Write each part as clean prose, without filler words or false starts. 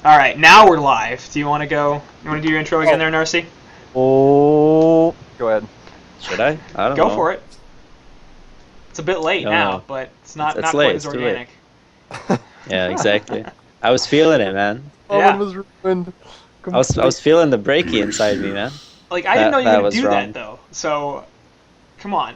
All right, now we're live. Do you want to go? You want to do your intro again there, Narcy? Oh, go ahead. Should I? I don't Go know. for it. It's a bit late now, No, but it's it's not it's quite late. as It's too late. organic. Yeah, exactly. I was feeling it, man. Moment Yeah. was ruined I was completely. feeling the breaky inside me, man. Like I didn't know That you were that gonna was do that wrong. though. So, come on.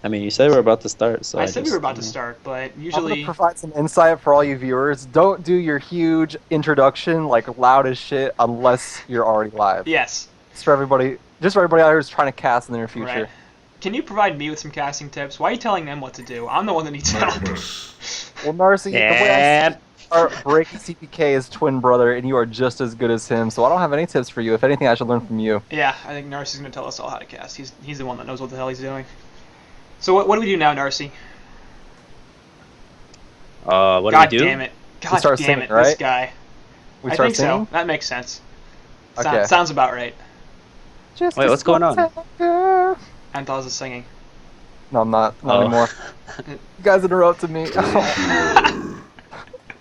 I mean, you said we were about to start, so I I said we were just, about to start, but I'm gonna usually, provide some insight for all you viewers. Don't do your huge introduction like loud as shit unless you're already live. yes, Just for everybody out here who's trying to cast in the near right. future. Can you provide me with some casting tips? Why are you telling them what to do? I'm the one that needs help. Well, Narcy, the way I see it, Yeah. our Breaky CPK is twin brother, and you are just as good as him. So I don't have any tips for you. If anything, I should learn from you. Yeah, I think Narcy's gonna tell us all how to cast. He's the one that knows what the hell he's doing. So what do we do now, Narcy? What do we God do? damn it! We God start damn singing, it! This right? guy. We I start think singing. so. That makes sense. Okay. Sounds about right. Just Wait, a what's going small on? tanker. Anthos is singing. No, I'm not. Not Oh. anymore. You guys interrupted me.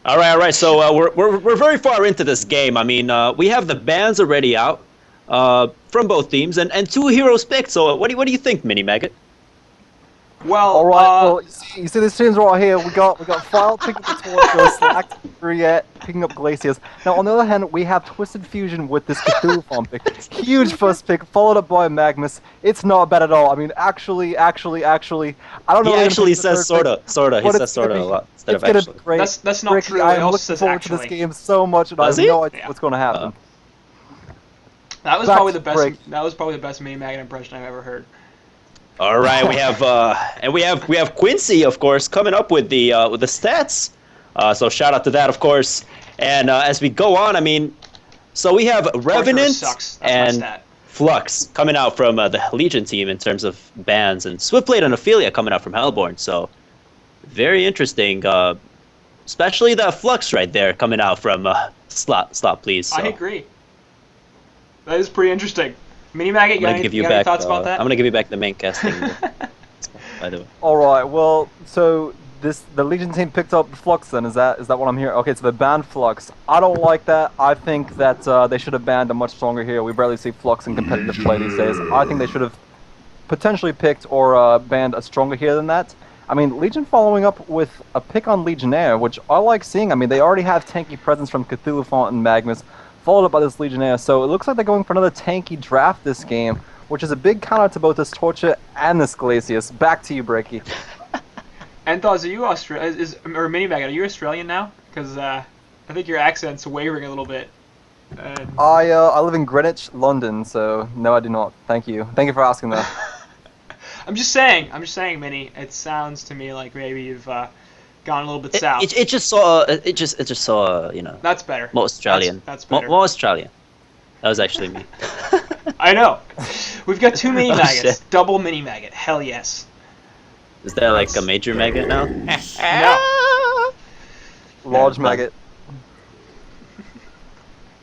All right. So we're very far into this game. I mean, we have the bans already out, from both teams, and two heroes picked. So what do you think, Mini Maggot? All Well, right. Well, you see these teams right here. We got File picking up the Torture, Slack picking up Glaciers. Now on the other hand, we have Twisted Fusion with this Cthulhu farm pick. Huge first pick, followed up by Magnus. It's not bad at all. I mean, actually, I don't know. He what they're gonna actually pick for the says third pick, sorta. He but says it's gonna sorta a be lot instead it's of gonna be actually. great. that's not Ricky, true. I It am also looking says forward to this actually. game so much, and I Does have he? no idea Yeah. what's gonna happen. That was Back probably to the best. break. That was probably the best mini maggot impression I've ever heard. All right, we have Quincy, of course, coming up with the stats. So shout out to that, of course. And as we go on, I mean, so we have Torture Revenant sucks. That's my and stat. Flux coming out from the Legion team in terms of bans, and Swiftblade and Ophelia coming out from Hellborn. So very interesting, especially the Flux right there coming out from Slot, please. So I agree. That is pretty interesting. Mini maggot, I'm you got gonna give you any back. thoughts about I'm that? gonna give you back the main casting. By the way. All right. Well, so the Legion team picked up Flux. Then is that what I'm hearing? Okay, so they banned Flux. I don't like that. I think that they should have banned a much stronger hero. We barely see Flux in competitive play these days. I think they should have potentially picked or banned a stronger hero than that. I mean, Legion following up with a pick on Legionnaire, which I like seeing. I mean, they already have tanky presence from Cthulhu Font and Magnus, followed up by this Legionnaire. So it looks like they're going for another tanky draft this game, which is a big counter to both this Torture and this Glacius. Back to you, Breaky. Anthos, are you Australian? Or mini maggot? Are you Australian now? Because I think your accent's wavering a little bit. And I live in Greenwich, London, so no, I do not. Thank you. Thank you for asking that. I'm just saying, Minnie. It sounds to me like maybe you've gone a little bit south. It just saw That's better. more Australian. That's better. More Australian. That was actually me. I know. We've got two mini Oh, maggots. shit. Double mini maggot. Hell yes. Is that like a major maggot now? No. Large Yeah, maggot.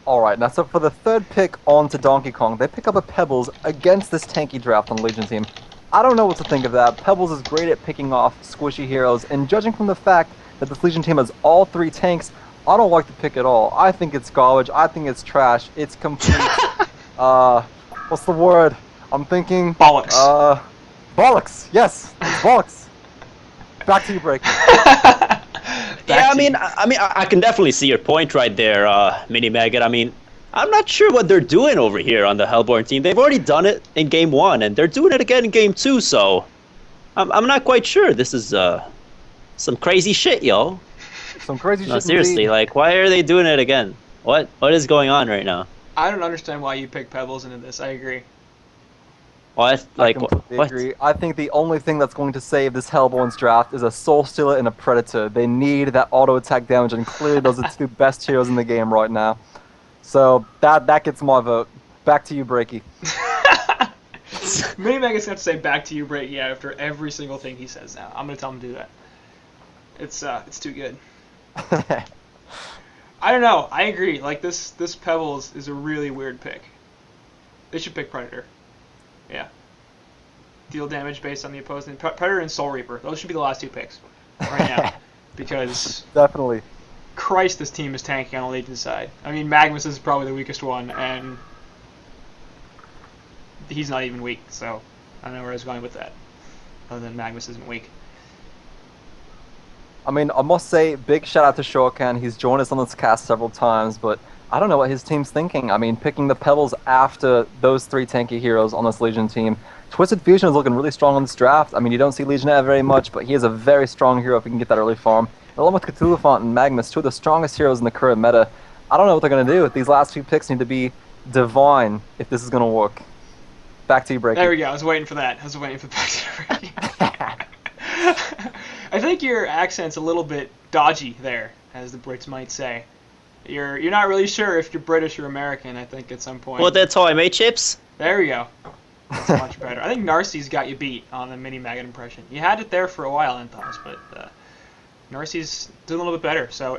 Alright, now so for the third pick on to Donkey Kong, they pick up a Pebbles against this tanky draft on the Legion team. I don't know what to think of that. Pebbles is great at picking off squishy heroes, and judging from the fact that this Legion team has all three tanks, I don't like the pick at all. I think it's garbage. I think it's trash. It's complete. What's the word? I'm thinking. Bollocks. Bollocks. Yes, it's bollocks. Back to you, Break. Yeah, I can definitely see your point right there, Mini Maggot. I mean, I'm not sure what they're doing over here on the Hellborn team. They've already done it in Game 1, and they're doing it again in Game 2, so I'm not quite sure. This is some crazy shit, yo. Some crazy No, shit. seriously, Indeed. like, why are they doing it again? What is going on right now? I don't understand why you picked Pebbles into this. I agree. What? I Like, completely what? agree. I think the only thing that's going to save this Hellborn's draft is a Soul Stealer and a Predator. They need that auto attack damage, and clearly those are the two best heroes in the game right now. So that gets my vote. Back to you, Breaky. Mini Maggot's gonna have to say back to you, Brady, after every single thing he says now. I'm gonna tell him to do that. It's too good. I don't know. I agree. Like this Pebbles is a really weird pick. They should pick Predator. Yeah. Deal damage based on the opposing Predator and Soul Reaper. Those should be the last two picks right now, because Definitely. Christ, this team is tanking on the Legion side. I mean, Magnus is probably the weakest one, and he's not even weak, so I don't know where I was going with that, other than Magnus isn't weak. I mean, I must say, big shout out to Shokan. He's joined us on this cast several times, but I don't know what his team's thinking. I mean, picking the Pebbles after those 3 tanky heroes on this Legion team. Twisted Fusion is looking really strong on this draft. I mean, you don't see Legionnaire very much, but he is a very strong hero if he can get that early farm. And along with Cthulhu Font and Magnus, 2 of the strongest heroes in the current meta. I don't know what they're going to do. These last 2 picks need to be divine if this is going to work. Back to you, Breaky. There we go. I was waiting for that. I was waiting for the back to Breaky. I think your accent's a little bit dodgy there, as the Brits might say. You're not really sure if you're British or American, I think, at some point. Well, that's how I made chips. There we go. That's much better. I think Narcy's got you beat on the mini maggot impression. You had it there for a while, Anthos, but Narcy's doing a little bit better. So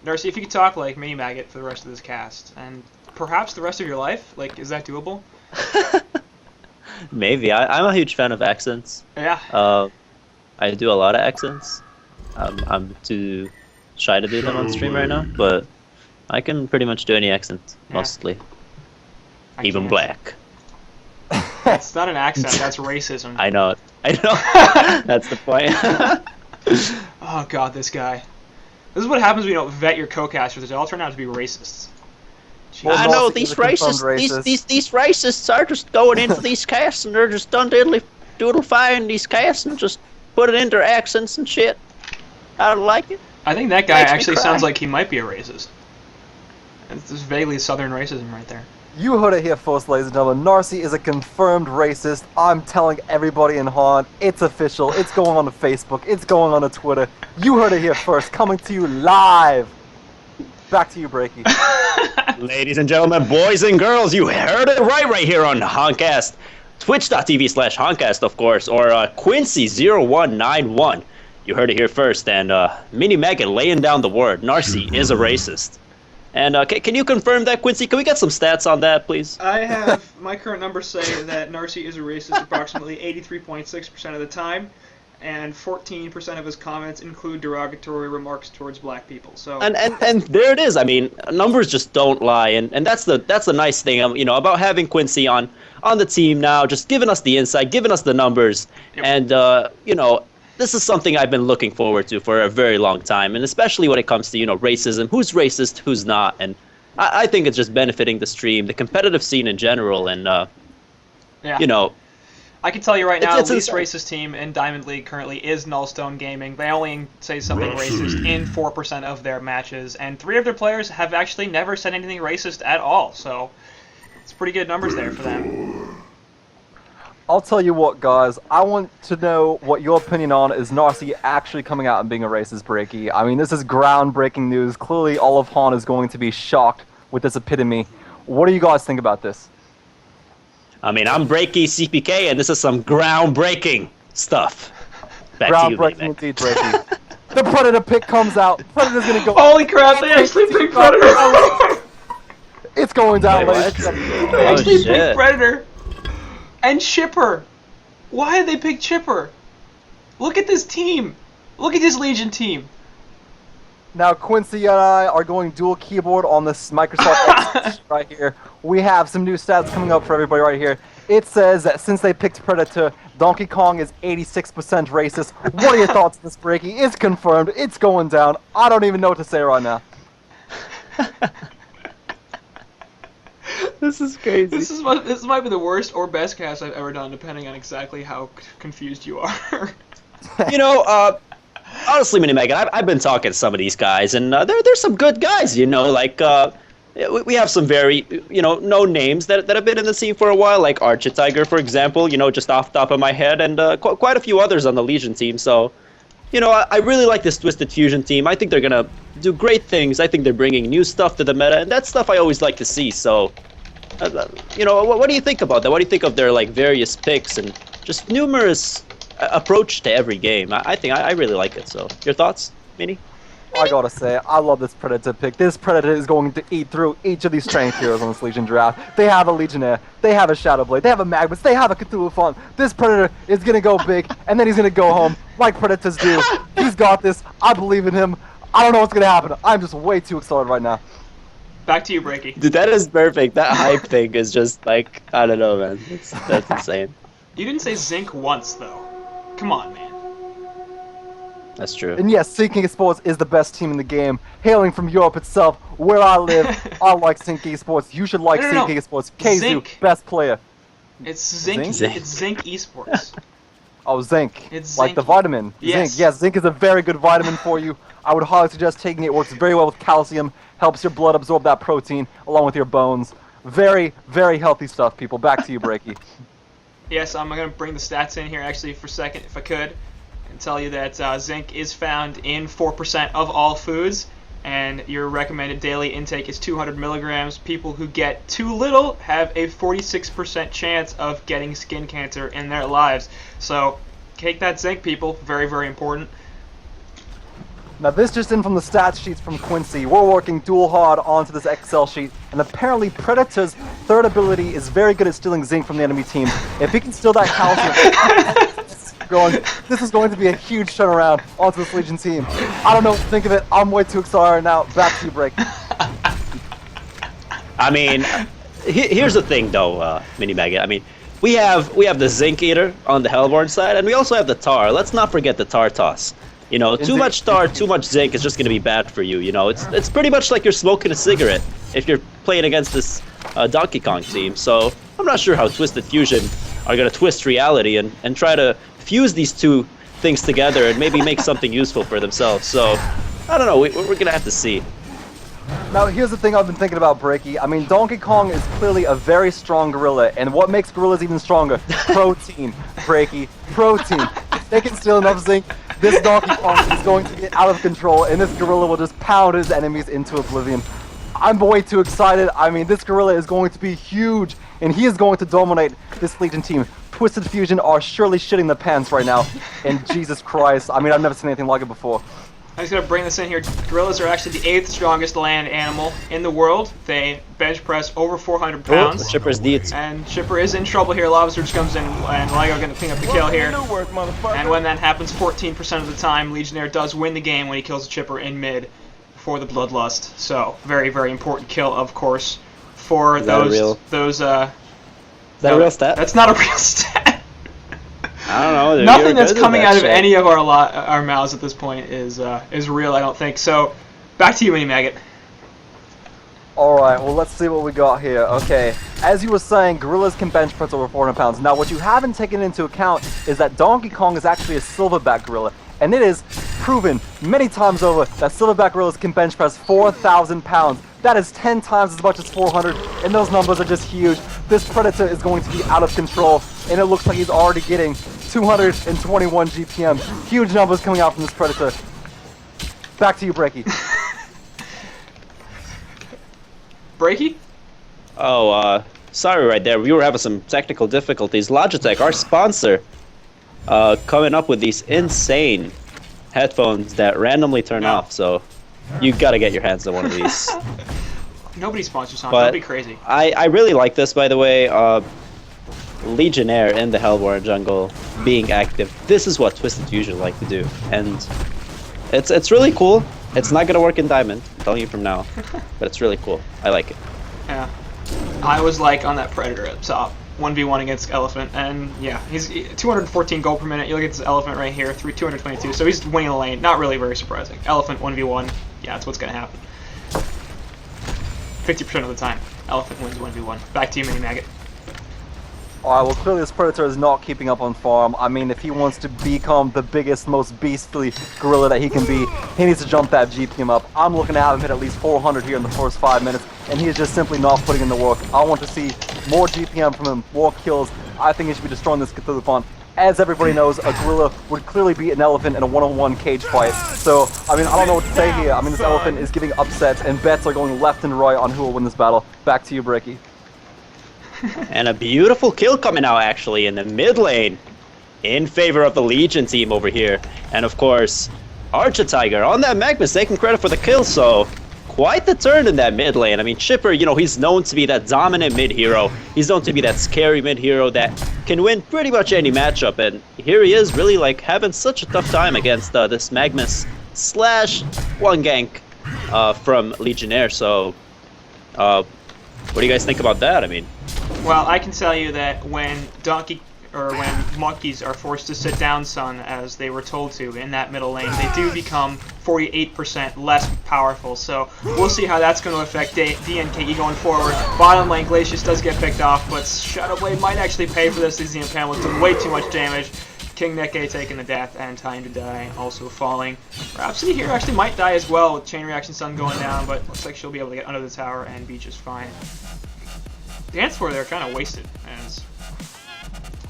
Narcy, if you could talk like mini maggot for the rest of this cast, and perhaps the rest of your life, like, is that doable? Maybe. I'm a huge fan of accents. Yeah. I do a lot of accents. I'm too shy to do them on stream right now, but I can pretty much do any accent, mostly. Even black. That's not an accent, that's racism. I know. That's the point. Oh god, this guy. This is what happens when you don't vet your co-casters. They all turn out to be racists. Well, I know these racists. These racists are just going into these casts and they're just done doodle-fying these casts and just put it in their accents and shit. I don't like it. I think that guy actually sounds like he might be a racist. It's just vaguely southern racism right there. You heard it here first, ladies and gentlemen. Narcy is a confirmed racist. I'm telling everybody in HoN, it's official. It's going on to Facebook. It's going on to Twitter. You heard it here first. Coming to you live. Back to you, Breaky. Ladies and gentlemen, boys and girls, you heard it right here on HoNcast. Twitch.tv/HoNcast, of course, or Quincy0191. You heard it here first, and Mini Maggot laying down the word. Narcy is a racist. And can you confirm that, Quincy? Can we get some stats on that, please? I have my current numbers say that Narcy is a racist approximately 83.6% of the time, and 14% of his comments include derogatory remarks towards black people. So and there it is. I mean, numbers just don't lie, and that's the nice thing, about having Quincy on the team now, just giving us the insight, giving us the numbers, and this is something I've been looking forward to for a very long time, and especially when it comes to, racism, who's racist, who's not, and I think it's just benefiting the stream, the competitive scene in general, and, I can tell you right now, the least racist team in Diamond League currently is Nullstone Gaming. They only say something racist in 4% of their matches, and 3 of their players have actually never said anything racist at all, so it's pretty good numbers there for them. I'll tell you what, guys. I want to know what your opinion on is Narcy actually coming out and being a racist, Breaky. I mean, this is groundbreaking news. Clearly, all of HoN is going to be shocked with this epitome. What do you guys think about this? I mean, I'm Breaky CPK, and this is some groundbreaking stuff. Back groundbreaking indeed, Breaky. The Predator pick comes out. Predator's gonna go. Holy crap! They actually picked Predator. It's going down, ladies. They actually picked Predator. And Chipper! Why did they pick Chipper? Look at this team! Look at this Legion team! Now Quincy and I are going dual keyboard on this Microsoft X right here. We have some new stats coming up for everybody right here. It says that since they picked Predator, Donkey Kong is 86% racist. What are your thoughts on this, Breaky? It's confirmed. It's going down. I don't even know what to say right now. This is crazy. This might be the worst or best cast I've ever done, depending on exactly how confused you are. Honestly, Mini Megan, I've been talking to some of these guys, and they're some good guys. We have some very known names that have been in the scene for a while, like Architiger, for example. Just off the top of my head, and quite a few others on the Legion team. So, I really like this Twisted Fusion team. I think they're gonna do great things. I think they're bringing new stuff to the meta, and that's stuff I always like to see. So, what do you think about that? What do you think of their various picks and just numerous approach to every game? I think I really like it. So, your thoughts, Mini? I gotta say, I love this Predator pick. This Predator is going to eat through each of these strength heroes on this Legion draft. They have a Legionnaire, they have a Shadowblade, they have a Magnus, they have a Cthulhu Font. This Predator is gonna go big, and then he's gonna go home like Predators do. He's got this. I believe in him. I don't know what's gonna happen. I'm just way too excited right now. Back to you, Breaky. Dude, that is perfect. That hype thing is just like, I don't know, man. That's insane. You didn't say Zinc once, though. Come on, man. That's true. And yes, Zinc Sports is the best team in the game. Hailing from Europe itself, where I live, I like Zinc Sports. You should like No. Zinc Sports. Keizu, Zinc. best player. It's Zinc. Zinc? It's Zinc Esports. Oh, zinc. It's like the zinc. vitamin. Yes. Zinc. Yes, zinc is a very good vitamin for you. I would highly suggest taking it. It works very well with calcium, helps your blood absorb that protein along with your bones. Very, very healthy stuff, people. Back to you, Breaky. Yes, I'm going to bring the stats in here actually for a second, if I could, and tell you that zinc is found in 4% of all foods, and your recommended daily intake is 200 milligrams. People who get too little have a 46% chance of getting skin cancer in their lives. So take that zinc, people. Very, very important. Now this just in from the stats sheets from Quincy. We're working dual hard onto this Excel sheet, and apparently Predator's third ability is very good at stealing zinc from the enemy team. If he can steal that calcium, this is going to be a huge turnaround onto this Legion team. I don't know what to think of it. I'm way too excited right now. Back to you, Break. I mean, here's the thing, though, Mini Maggot. I mean, we have the Zinc Eater on the Hellborn side, and we also have the Tar. Let's not forget the Tar Toss. You know, too much Tar, too much Zinc is just going to be bad for you. You know, it's pretty much like you're smoking a cigarette if you're playing against this Donkey Kong team. So I'm not sure how Twisted Fusion are going to twist reality and try to fuse these two things together and maybe make something useful for themselves. So I don't know. We're going to have to see. Now, here's the thing I've been thinking about, Breaky. I mean, Donkey Kong is clearly a very strong gorilla, and what makes gorillas even stronger? Protein, Breaky. Protein. If they can steal enough zinc, this Donkey Kong is going to get out of control, and this gorilla will just pound his enemies into oblivion. I'm way too excited. I mean, this gorilla is going to be huge, and he is going to dominate this Legion team. Twisted Fusion are surely shitting the pants right now, and Jesus Christ, I mean, I've never seen anything like it before. I'm just going to bring this in here. Gorillas are actually the 8th strongest land animal in the world. They bench press over 400 pounds. Oh, Shipper's deeds. And Shipper is in trouble here. Lava Surge comes in, and Lego going to clean up the kill here. And when that happens, 14% of the time, Legionnaire does win the game when he kills a Chipper in mid for the Bloodlust. So, very, very important kill, of course, for those. Is that a real stat? That's not a real stat. I don't know. Nothing that's coming out of any of our mouths at this point is real, I don't think. So, back to you, Mini Maggot. Alright, well, let's see what we got here. Okay, as you were saying, gorillas can bench press over 400 pounds. Now, what you haven't taken into account is that Donkey Kong is actually a silverback gorilla. And it is proven many times over that silverback gorillas can bench press 4,000 pounds. That is 10 times as much as 400, and those numbers are just huge. This Predator is going to be out of control, and it looks like he's already getting 221 GPM. Huge numbers coming out from this Predator. Back to you, Breaky. Breaky? Oh, sorry right there. We were having some technical difficulties. Logitech, our sponsor, coming up with these insane headphones that randomly turn off, so you gotta get your hands on one of these. Nobody sponsors HoN. But Don't be crazy. I really like this, by the way. Legionnaire in the Hellborn jungle being active. This is what Twisted Fusion like to do, and it's really cool. It's not gonna work in Diamond, I'm telling you from now, but it's really cool. I like it. Yeah. I was like on that Predator up top. 1v1 against Elephant, and yeah, he's 214 gold per minute. You look at this Elephant right here, 222, so he's winning the lane. Not really very surprising. Elephant 1v1, yeah, that's what's gonna happen. 50% of the time, Elephant wins 1v1. Back to you, Mini Maggot. Alright, well, clearly this Predator is not keeping up on farm. I mean, if he wants to become the biggest, most beastly gorilla that he can be, he needs to jump that GPM up. I'm looking to have him hit at least 400 here in the first 5 minutes, and he is just simply not putting in the work. I want to see more GPM from him, more kills. I think he should be destroying this Cthulhu. As everybody knows, a gorilla would clearly beat an elephant in a one-on-one cage fight. So, I mean, I don't know what to say here. I mean, this elephant is giving upsets, and bets are going left and right on who will win this battle. Back to you, Bricky. And a beautiful kill coming out, actually, in the mid lane in favor of the Legion team over here. And, of course, Archer-Tiger on that Magnus taking credit for the kill, so quite the turn in that mid lane. I mean, Chipper, you know, he's known to be that dominant mid-hero. He's known to be that scary mid-hero that can win pretty much any matchup. And here he is really, like, having such a tough time against this Magnus slash one gank from Legionnaire. So, what do you guys think about that? I mean, well, I can tell you that when when monkeys are forced to sit down, son, as they were told to in that middle lane, they do become 48% less powerful. So we'll see how that's going to affect DNKE going forward. Bottom lane, Glacius does get picked off, but Shadowblade might actually pay for this. The Impalement took way too much damage. DNKE taking the death and time to die, also falling. Rhapsody here actually might die as well with Chain Reaction Sun going down, but looks like she'll be able to get under the tower and be just fine. Dance floor there kind of wasted, as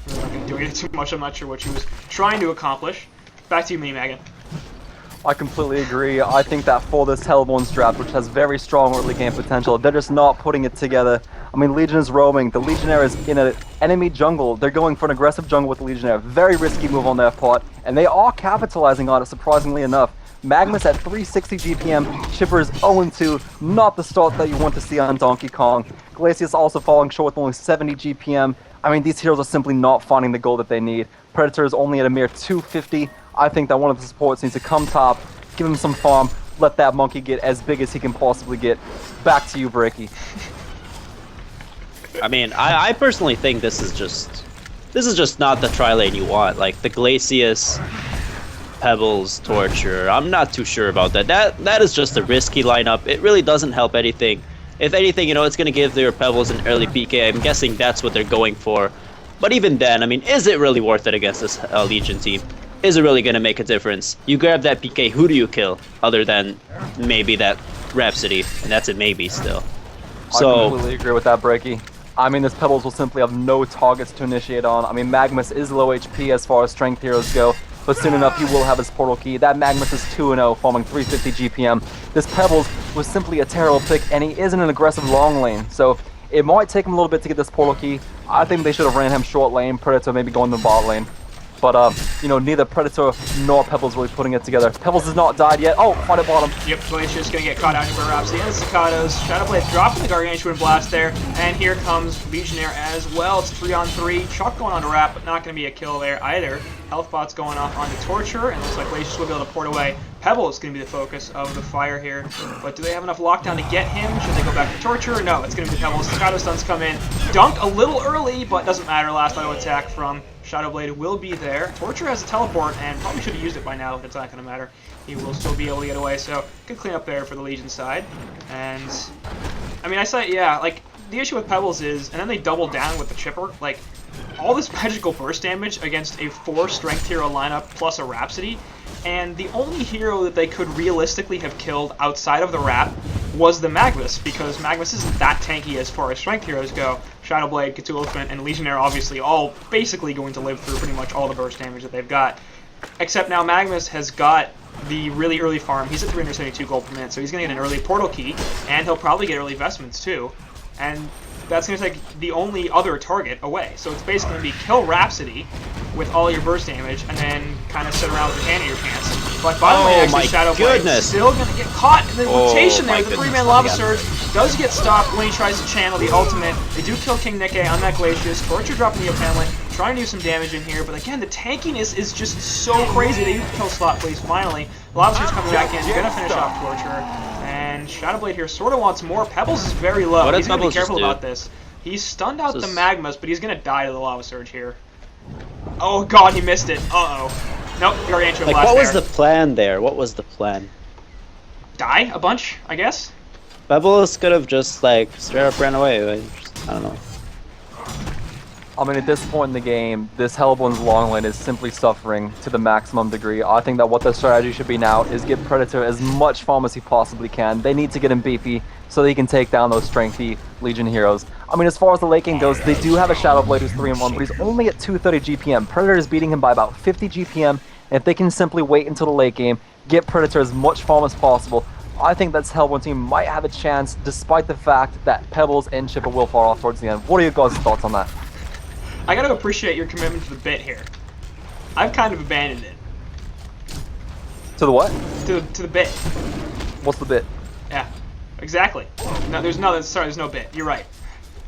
really not going to do anything too much. I'm not sure what she was trying to accomplish. Back to you, Mini Megan. I completely agree. I think that for this Hellborn's draft, which has very strong early game potential, they're just not putting it together. I mean, Legion is roaming. The Legionnaire is in an enemy jungle. They're going for an aggressive jungle with the Legionnaire. Very risky move on their part, and they are capitalizing on it, surprisingly enough. Magnus at 360 GPM, Chipper is 0-2, not the start that you want to see on Donkey Kong. Glacius also falling short with only 70 GPM. I mean, these heroes are simply not finding the gold that they need. Predator is only at a mere 250. I think that one of the supports needs to come top, give him some farm, let that monkey get as big as he can possibly get. Back to you, Breaky. I mean, I personally think this is just not the tri-lane you want. Like the Glacius, Pebbles, Torture. I'm not too sure about that. That is just a risky lineup. It really doesn't help anything. If anything, you know, it's gonna give their Pebbles an early PK. I'm guessing that's what they're going for. But even then, I mean, is it really worth it against this Legion team? Is it really gonna make a difference? You grab that PK, who do you kill? Other than maybe that Rhapsody, and that's a maybe still. So I completely agree with that, Breaky. I mean, this Pebbles will simply have no targets to initiate on. I mean, Magnus is low HP as far as strength heroes go, but soon enough he will have his portal key. That Magnus is 2-0, farming 350 GPM. This Pebbles was simply a terrible pick, and he is in an aggressive long lane, so it might take him a little bit to get this portal key. I think they should have ran him short lane, Predator maybe going to the bot lane. But, you know, neither Predator nor Pebbles really putting it together. Pebbles has not died yet. Oh, fight at bottom. Yep, Glacier's going to get caught out here by Rhapsody and the Cicadas. Shadowblade dropping the Gargantuan Blast there. And here comes Legionnaire as well. It's 3-on-3. Chuck going on to Wrap, but not going to be a kill there either. Health bot's going off onto Torture, and looks like Glacius will be able to port away. Pebble is going to be the focus of the fire here. But do they have enough lockdown to get him? Should they go back to Torture? No, it's going to be Pebble. Cicada stuns come in. Dunk a little early, but doesn't matter. Last auto attack from Shadowblade will be there. Torture has a teleport, and probably should have used it by now, but it's not going to matter. He will still be able to get away, so good cleanup there for the Legion side. And, I mean, I say, yeah, like, the issue with Pebbles is, and then they double down with the Chipper, like, all this magical burst damage against a 4 strength hero lineup plus a Rhapsody, and the only hero that they could realistically have killed outside of the Wrap was the Magnus, because Magnus isn't that tanky as far as strength heroes go. Shadowblade, Cthulhuphant, and Legionnaire obviously all basically going to live through pretty much all the burst damage that they've got. Except now Magnus has got the really early farm. He's at 372 gold per minute, so he's going to get an early portal key, and he'll probably get early vestments too. And that's going to take the only other target away. So it's basically going to be kill Rhapsody with all your burst damage, and then kind of sit around with your hand in your pants. But bottom lane, actually, Shadowblade still going to get caught in the rotation there. The 3-man Lava Surge does get stopped when he tries to channel the ultimate. They do kill King Neke on that Glacius. Torture dropping the Impalement, trying to do some damage in here. But again, the tankiness is just so crazy. They use the kill slot, please, finally. Lava Surge coming back in, going to finish off Torture. And Shadowblade here sort of wants more. Pebbles is very low. He's going to be careful about this. He's stunned out the Magmas, but he's going to die to the Lava Surge here. Oh god, he missed it. Uh-oh. Nope, Gargantuan Blast. What was the plan there? What was the plan? Die a bunch, I guess? Pebbles could have just, like, straight up ran away. I don't know. I mean, at this point in the game, this Hellborn's long lane is simply suffering to the maximum degree. I think that what their strategy should be now is give Predator as much farm as he possibly can. They need to get him beefy so that he can take down those strengthy Legion heroes. I mean, as far as the late game goes, they do have a Shadowblade who's 3-1, but he's only at 230 GPM. Predator is beating him by about 50 GPM, and if they can simply wait until the late game, get Predator as much farm as possible, I think that this Hellborn team might have a chance, despite the fact that Pebbles and Chipper will fall off towards the end. What are your guys' thoughts on that? I gotta appreciate your commitment to the bit here. I've kind of abandoned it. To the what? To the bit. What's the bit? Yeah, exactly. No, there's no bit. You're right.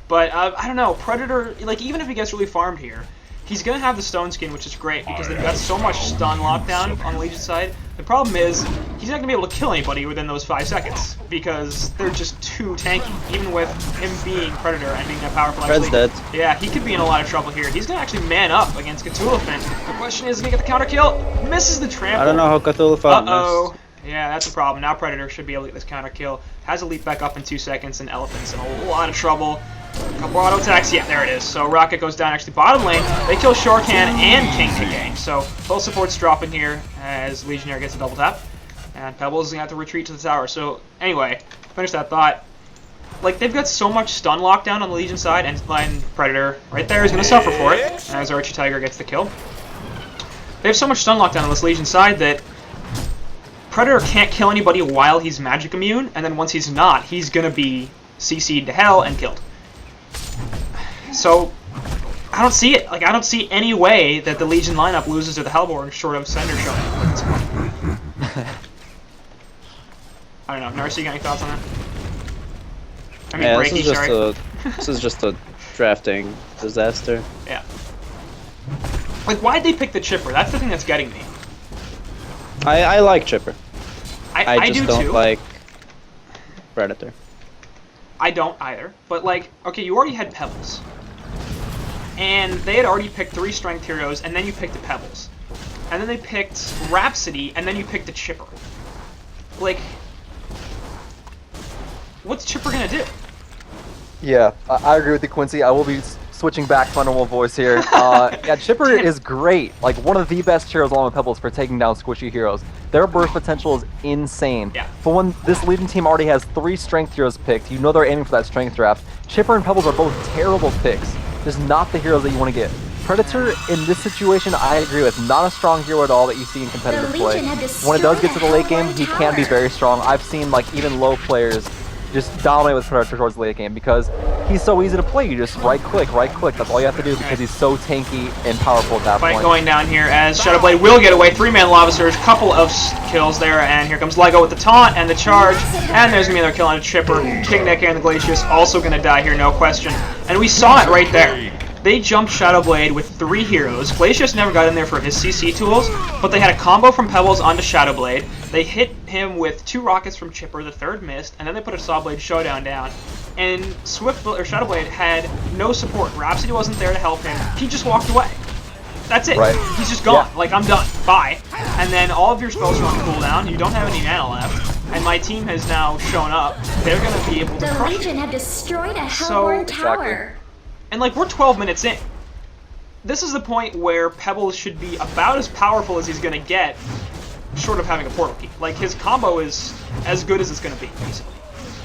But I don't know. Predator, like, even if he gets really farmed here, he's going to have the Stone Skin, which is great, because they've got so much stun lockdown on the Legion side. The problem is, he's not going to be able to kill anybody within those 5 seconds, because they're just too tanky, even with him being Predator and being that powerful. Fred's dead. Yeah, he could be in a lot of trouble here. He's going to actually man up against Cthulhuphant. The question is, going to get the counter kill? Misses the trample. I don't know how Cthulhuphant Uh-oh. Yeah, that's a problem. Now Predator should be able to get this counter kill. Has a leap back up in 2 seconds, and Elephant's in a lot of trouble. A couple auto attacks, yeah, there it is. So Rocket goes down actually bottom lane. They kill Shorcan and King Kage. So both supports drop in here as Legionnaire gets a double tap. And Pebbles is going to have to retreat to the tower. So anyway, finish that thought. Like, they've got so much stun lockdown on the Legion side, and Predator right there is going to suffer for it as Archie Tiger gets the kill. They have so much stun lockdown on this Legion side that Predator can't kill anybody while he's magic immune, and then once he's not, he's going to be CC'd to hell and killed. So, I don't see it. Like, I don't see any way that the Legion lineup loses to the Hellborn short of Sender showing up at this point. I don't know. Narcy, you got any thoughts on that? I mean, yeah, Breaky, this is just a drafting disaster. Yeah. Like, why'd they pick the Chipper? That's the thing that's getting me. I like Chipper. I just do don't too. like Predator. I don't either. But, like, okay, you already had Pebbles. And they had already picked 3 strength heroes, and then you picked the Pebbles. And then they picked Rhapsody, and then you picked the Chipper. Like, what's Chipper gonna do? Yeah, I agree with you, Quincy. I will be switching back to my normal voice here. Yeah, Chipper is great. Like, one of the best heroes along with Pebbles for taking down squishy heroes. Their burst potential is insane. Yeah. But when this Legion team already has 3 strength heroes picked, you know they're aiming for that strength draft. Chipper and Pebbles are both terrible picks. Just not the heroes that you want to get. Predator, in this situation, I agree with. Not a strong hero at all that you see in competitive play. When it does get to the late game, he can be very strong. I've seen, like, even low players just dominate with Predator towards the late game because he's so easy to play. You just right-click. That's all you have to do because he's so tanky and powerful at that point. Fight going down here as Shadowblade will get away. 3-man Lava Surge, couple of kills there, and here comes Lego with the taunt and the charge, and there's going to be another kill on a Chipper. King DNKE and the Glacius also going to die here, no question. And we saw it right there. They jumped Shadowblade with 3 heroes. Glacius never got in there for his CC tools, but they had a combo from Pebbles onto Shadowblade. They hit him with 2 rockets from Chipper, the 3rd missed, and then they put a Sawblade Showdown down. And Shadowblade had no support. Rhapsody wasn't there to help him. He just walked away. That's it. Right. He's just gone. Yeah. Like, I'm done. Bye. And then all of your spells are on cooldown. You don't have any mana left. And my team has now shown up. They're going to be able to The crush Legion you. have destroyed a Hellborn tower. And, like, we're 12 minutes in. This is the point where Pebbles should be about as powerful as he's going to get, short of having a portal key. Like, his combo is as good as it's going to be, basically.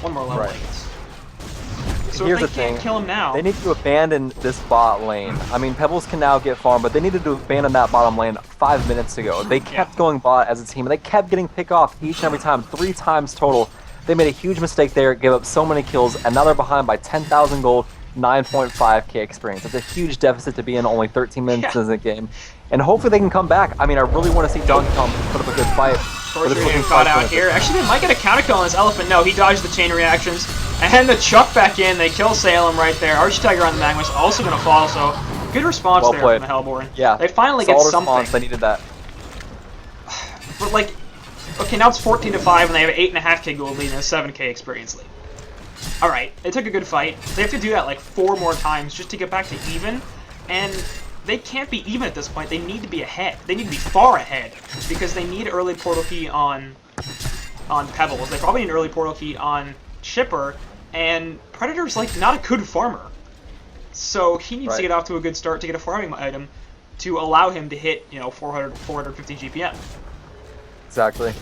One more level, I guess. So Here's if the they can't thing. kill him now... They need to abandon this bot lane. I mean, Pebbles can now get farm, but they needed to abandon that bottom lane 5 minutes ago. They kept going bot as a team, and they kept getting picked off each and every time, 3 times total. They made a huge mistake there, gave up so many kills, and now they're behind by 10,000 gold, 9.5k experience. It's a huge deficit to be in only 13 minutes in the game. And hopefully they can come back. I mean, I really want to see Donkekong put up a good fight. Torture getting caught out here. Actually, they might get a counter kill on this Elephant. No, he dodged the chain reactions. And the Chuck back in. They kill Salem right there. Archie Tiger on the Magmus also going to fall, so good response Well there played. from the Hellborn. Yeah. They finally Solid get something. response. They needed that. But, like, okay, now it's 14-5, and they have an 8.5k gold lead and a 7k experience lead. Alright, they took a good fight. They have to do that, like, 4 more times just to get back to even. And they can't be even at this point. They need to be ahead. They need to be far ahead because they need early portal key on Pebbles. They probably need early portal key on Chipper, and Predator's like not a good farmer. So he needs to get off to a good start to get a farming item to allow him to hit, you know, 450 GPM. Exactly.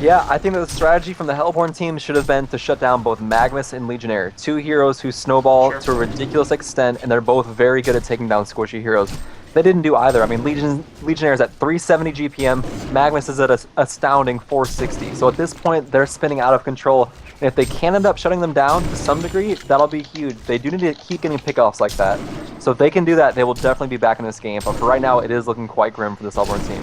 Yeah, I think that the strategy from the Hellborn team should have been to shut down both Magmus and Legionnaire, 2 heroes who snowball to a ridiculous extent, and they're both very good at taking down squishy heroes. They didn't do either. I mean, Legionnaire is at 370 GPM, Magmus is at an astounding 460. So at this point, they're spinning out of control. And if they can end up shutting them down to some degree, that'll be huge. They do need to keep getting pickoffs like that. So if they can do that, they will definitely be back in this game. But for right now, it is looking quite grim for this Hellborn team.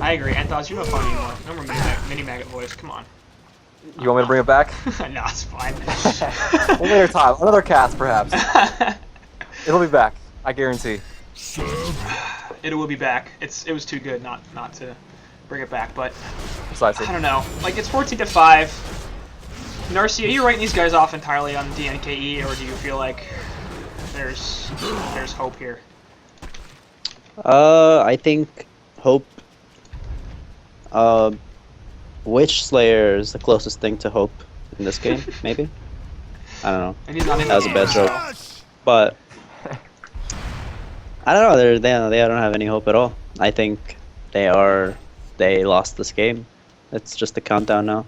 I agree. Anthos, you're not fun anymore. No more mini maggot voice. Come on. You want me to bring it back? No, it's fine. One later time. Another cast, perhaps. It'll be back. I guarantee. It will be back. It was too good not to bring it back, but Precisely. I don't know. Like, it's 14-5. Narcy, are you writing these guys off entirely on DNKE, or do you feel like there's hope here? I think hope. Witch Slayer is the closest thing to hope in this game, maybe. I don't know. And he's not in That was the a game, bad so- joke. But I don't know. They don't have any hope at all. I think they lost this game. It's just a countdown now.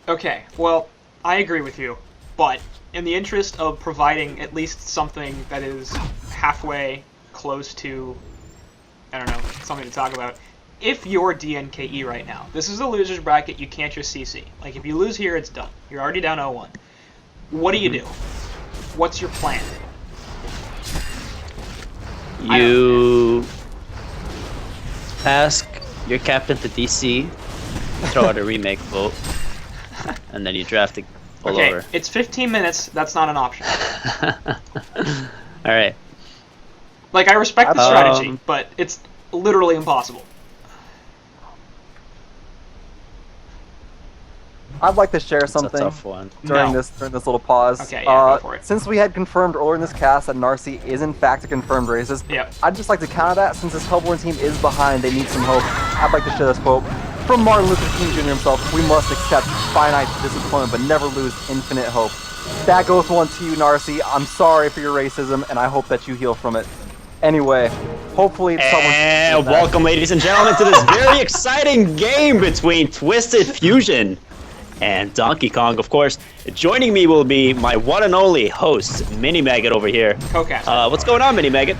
Okay, well, I agree with you, but in the interest of providing at least something that is halfway close to, I don't know, something to talk about, if you're DNKE right now, this is a loser's bracket, you can't just CC. Like, if you lose here, it's done. You're already down 0-1. What do you do? What's your plan? You ask your captain to DC, throw out a remake vote, and then you draft it all Okay, over. it's 15 minutes, that's not an option. Alright. Like, I respect the strategy, Um, but it's literally impossible. I'd like to share It's a something tough one. during No. this little pause. Okay, yeah, go for it. Since we had confirmed earlier in this cast that Narcy is in fact a confirmed racist, Yep. I'd just like to counter that. Since this Hellborn team is behind, they need some hope. I'd like to share this quote from Martin Luther King Jr. himself: "We must accept finite disappointment, but never lose infinite hope." That goes one to you, Narcy. I'm sorry for your racism, and I hope that you heal from it. Anyway, hopefully And welcome, ladies and gentlemen, to this very exciting game between Twisted Fusion and Donkey Kong. Of course, joining me will be my one and only host, Mini Maggot over here. Co-caster. What's going on, Mini Maggot?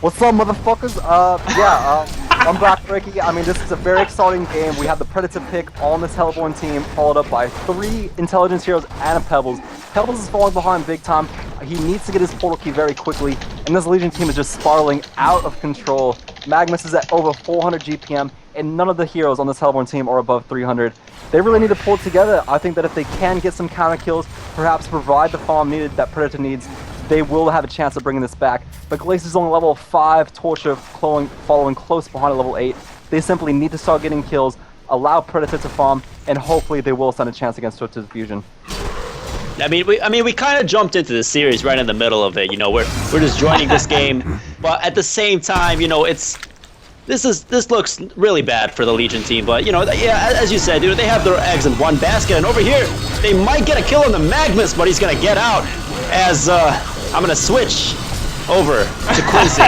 What's up, motherfuckers? I'm back, Ricky. I mean, this is a very exciting game. We have the Predator pick on this Hellborn team, followed up by 3 Intelligence Heroes and a Pebbles. Pebbles is falling behind big time. He needs to get his portal key very quickly, and this Legion team is just spiraling out of control. Magnus is at over 400 GPM, and none of the heroes on this Hellborn team are above 300. They really need to pull it together. I think that if they can get some counter kills, perhaps provide the farm needed that Predator needs, they will have a chance of bringing this back. But Glacier is only level 5, Torture following close behind at level 8. They simply need to start getting kills, allow Predator to farm, and hopefully they will stand a chance against Twisted Fusion. I mean, we kind of jumped into the series right in the middle of it. You know, we're just joining this game, but at the same time, you know, this looks really bad for the Legion team. But you know, yeah, as you said, dude, they have their eggs in one basket, and over here they might get a kill on the Magnus, but he's gonna get out. As I'm gonna switch over to Quincy.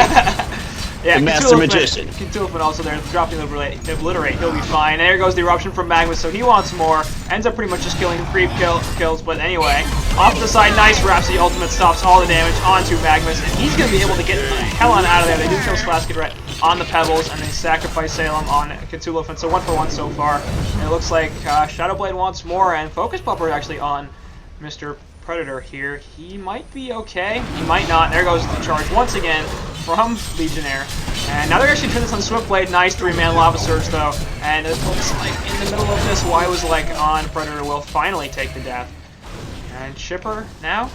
Yeah, the Master Magician. Cthulhu also there, dropping the Obliterate. He'll be fine. There goes the Eruption from Magnus, so he wants more. Ends up pretty much just killing creep kills, but anyway. Off the side, nice Rhapsody ultimate stops all the damage onto Magnus, and he's going to be able to get the hell on out of there. They do kill Slash Kid Rat on the Pebbles, and they sacrifice Salem on Cthulhu, so 1 for 1 so far. And it looks like Shadowblade wants more, and Focus Pupper actually on Mr. Predator here. He might be okay, he might not. There goes the charge once again from Legionnaire. And now they're actually turning this on Swiftblade. Nice 3-man Lava Surge though. And it looks like in the middle of this, Y was like on Predator will finally take the death. And Shipper now,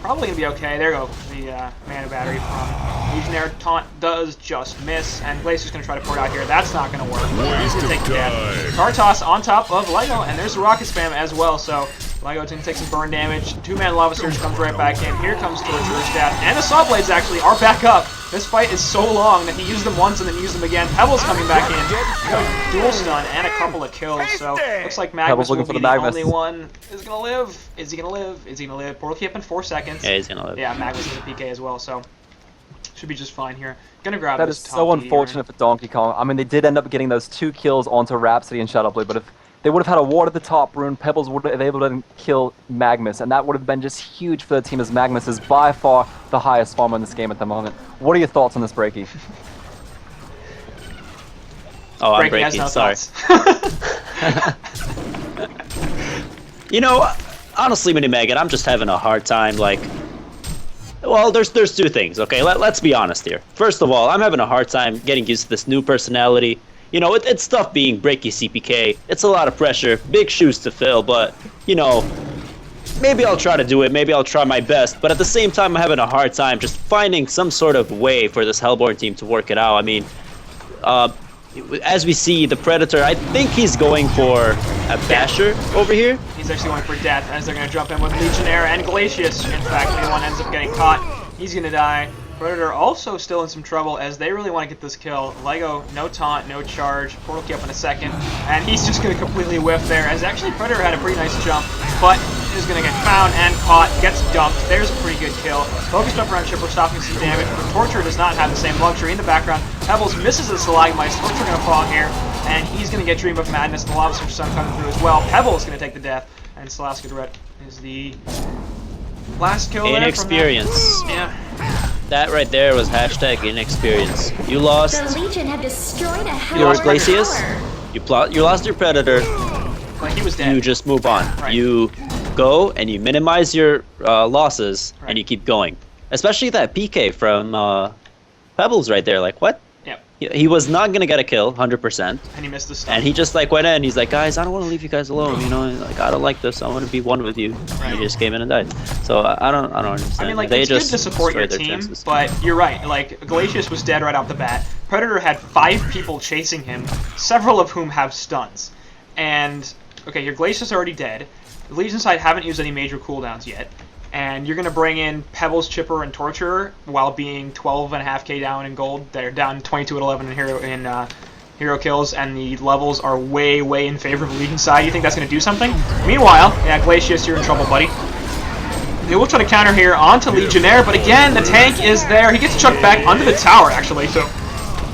probably gonna be okay. There goes the mana battery from Legionnaire. Taunt does just miss, and Glacier's gonna try to pour it out here. That's not gonna work. He's gonna take the death. Tartos on top of Lego, and there's the rocket spam as well, so Lego's gonna take some burn damage. 2-man Lava Surge comes right back in. Here comes Torturer's death, and the Saw Blades actually are back up. This fight is so long that he used them once and then used them again. Pebbles coming back in. Dual stun and a couple of kills. So looks like Magnus will be the only one is gonna live. Is he gonna live? Is he gonna live? Portal key up in 4 seconds. Yeah, he's gonna live. Yeah, Magnus is a PK as well, so should be just fine here. Gonna grab That this is top so key unfortunate for Donkey Kong. I mean, they did end up getting those 2 kills onto Rhapsody and Shadowblade, but if they would have had a ward at the top rune, Pebbles would have been able to kill Magnus, and that would have been just huge for the team, as Magnus is by far the highest farmer in this game at the moment. What are your thoughts on this, Breaky? Oh, I'm Breaky has breaking. no Sorry. thoughts. You know, honestly, Mini Maggot, I'm just having a hard time. Like, well, there's 2 things. Okay, let's be honest here. First of all, I'm having a hard time getting used to this new personality. You know, it's tough being Breaky CPK. It's a lot of pressure, big shoes to fill, but, you know, maybe I'll try to do it, maybe I'll try my best, but at the same time I'm having a hard time just finding some sort of way for this Hellborn team to work it out. I mean, as we see, the Predator, I think he's going for a Basher over here. He's actually going for death, as they're going to jump in with Legionnaire and Glacius. In fact, the one ends up getting caught. He's going to die. Predator also still in some trouble, as they really want to get this kill. Lego, no taunt, no charge. Portal key up in a second, and he's just going to completely whiff there, as actually Predator had a pretty nice jump, but is going to get found and caught, gets dumped. There's a pretty good kill. Focused up around Chipper, stopping some damage, but Torture does not have the same luxury. In the background, Pebbles misses the Stalagmites. Torture going to fall here, and he's going to get Dream of Madness. The Lava Surge Sun coming through as well. Pebbles going to take the death, and Slaskadret is the last kill there. Inexperience. Yeah. That right there was hashtag inexperience. You lost The Legion have destroyed a your Hellborn Glacius, tower. you lost your Predator, Like he was dead. you just move on. Right. You go and you minimize your losses, Right. and you keep going. Especially that PK from Pebbles right there, like what? Yep. He was not gonna get a kill, 100%. And he missed the stun. And he just like went in. He's like, guys, I don't want to leave you guys alone. You know, like I don't like this. I want to be one with you. And he just came in and died. So I don't understand. I mean, like, they it's good just to support your destroyed their team, chances. but you're right. Like, Glacius was dead right off the bat. Predator had 5 people chasing him, several of whom have stuns. And, okay, your Glacius already dead. The Legion side haven't used any major cooldowns yet. And you're going to bring in Pebbles, Chipper, and Torturer while being 12.5k down in gold. They're down 22 at 11 in hero kills, and the levels are way, way in favor of the Legion side. You think that's going to do something? Meanwhile, yeah, Glacius, you're in trouble, buddy. They will try to counter here onto Legionnaire, but again, the tank is there. He gets chucked back under the tower, actually, so